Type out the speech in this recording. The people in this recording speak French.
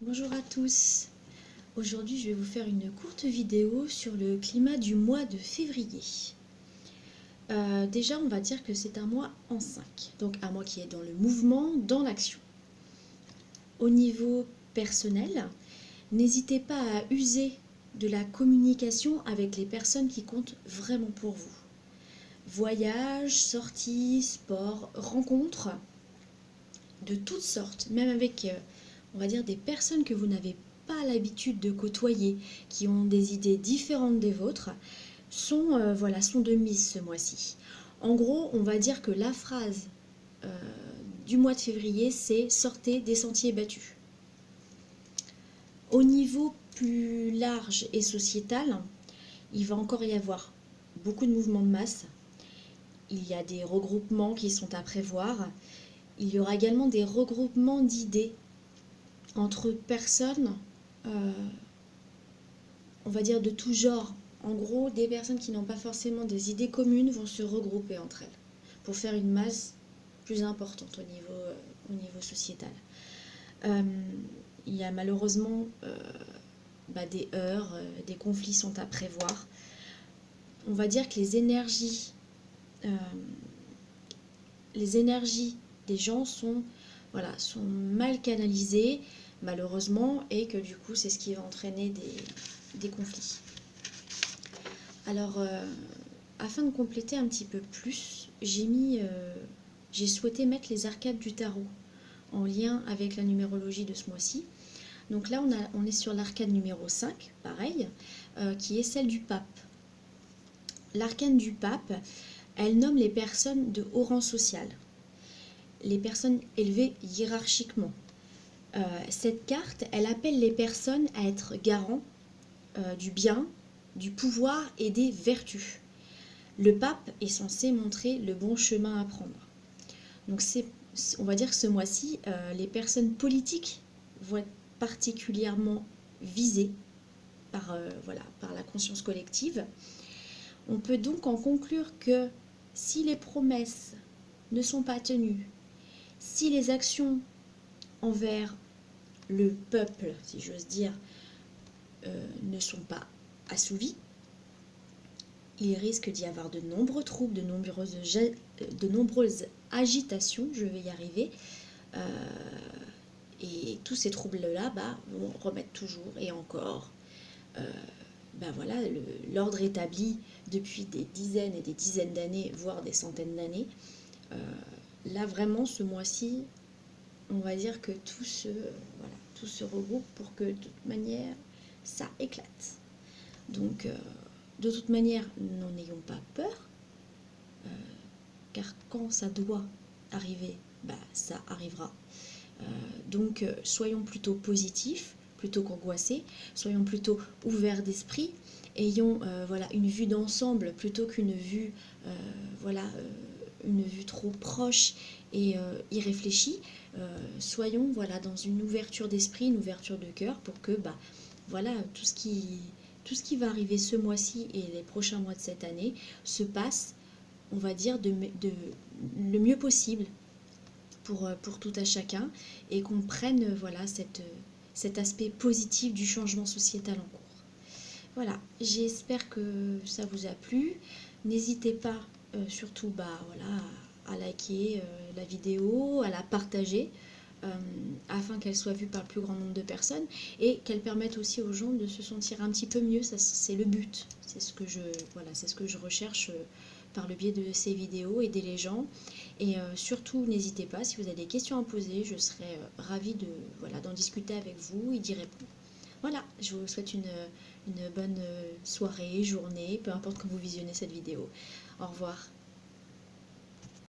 Bonjour à tous. Aujourd'hui, je vais vous faire une courte vidéo sur le climat du mois de février. Déjà, on va dire que c'est un mois en 5, donc un mois qui est dans le mouvement, dans l'action. Au niveau personnel, n'hésitez pas à user de la communication avec les personnes qui comptent vraiment pour vous. Voyages, sorties, sports, rencontres de toutes sortes, même avec, on va dire, des personnes que vous n'avez pas l'habitude de côtoyer, qui ont des idées différentes des vôtres, sont de mise ce mois-ci. En gros, on va dire que la phrase du mois de février, c'est sortez des sentiers battus. Au niveau plus large et sociétal, il va encore y avoir beaucoup de mouvements de masse. Il y a des regroupements qui sont à prévoir. Il y aura également des regroupements d'idées entre personnes, on va dire de tout genre. En gros, des personnes qui n'ont pas forcément des idées communes vont se regrouper entre elles pour faire une masse plus importante au niveau sociétal. Il y a malheureusement des heurts, des conflits sont à prévoir. On va dire que les énergies des gens sont mal canalisées, malheureusement, et que du coup, c'est ce qui va entraîner des conflits. Alors, afin de compléter un petit peu plus, j'ai souhaité mettre les arcades du tarot en lien avec la numérologie de ce mois-ci. Donc là, on est sur l'arcade numéro 5, pareil, qui est celle du pape. L'arcane du pape, elle nomme les personnes de haut rang social, les personnes élevées hiérarchiquement. Cette carte, elle appelle les personnes à être garants du bien, du pouvoir et des vertus. Le pape est censé montrer le bon chemin à prendre. Donc on va dire que ce mois-ci, les personnes politiques vont être particulièrement visées par la conscience collective. On peut donc en conclure que si les promesses ne sont pas tenues, si les actions envers le peuple, si j'ose dire, ne sont pas assouvies, il risque d'y avoir de nombreux troubles, de nombreuses agitations, je vais y arriver, et tous ces troubles-là vont remettre toujours et encore l'ordre établi depuis des dizaines et des dizaines d'années, voire des centaines d'années. Là, vraiment, ce mois-ci, on va dire que tout se regroupe pour que, de toute manière, ça éclate. Donc, de toute manière, n'en ayons pas peur, car quand ça doit arriver, ça arrivera. Donc, soyons plutôt positifs, plutôt qu'angoissés, soyons plutôt ouverts d'esprit, ayons une vue d'ensemble plutôt qu'une vue une vue trop proche et irréfléchie. Soyons dans une ouverture d'esprit, une ouverture de cœur pour que tout ce qui va arriver ce mois-ci et les prochains mois de cette année se passe, on va dire, le mieux possible pour tout à chacun, et qu'on prenne cet aspect positif du changement sociétal en cours. Voilà, j'espère que ça vous a plu. N'hésitez pas surtout à liker la vidéo, à la partager, afin qu'elle soit vue par le plus grand nombre de personnes et qu'elle permette aussi aux gens de se sentir un petit peu mieux. Ça, c'est le but, c'est ce que je recherche par le biais de ces vidéos, aider les gens. Et surtout, n'hésitez pas, si vous avez des questions à poser, je serai ravie d'en discuter avec vous et d'y répondre. Voilà, je vous souhaite une bonne soirée, journée, peu importe quand vous visionnez cette vidéo. Au revoir.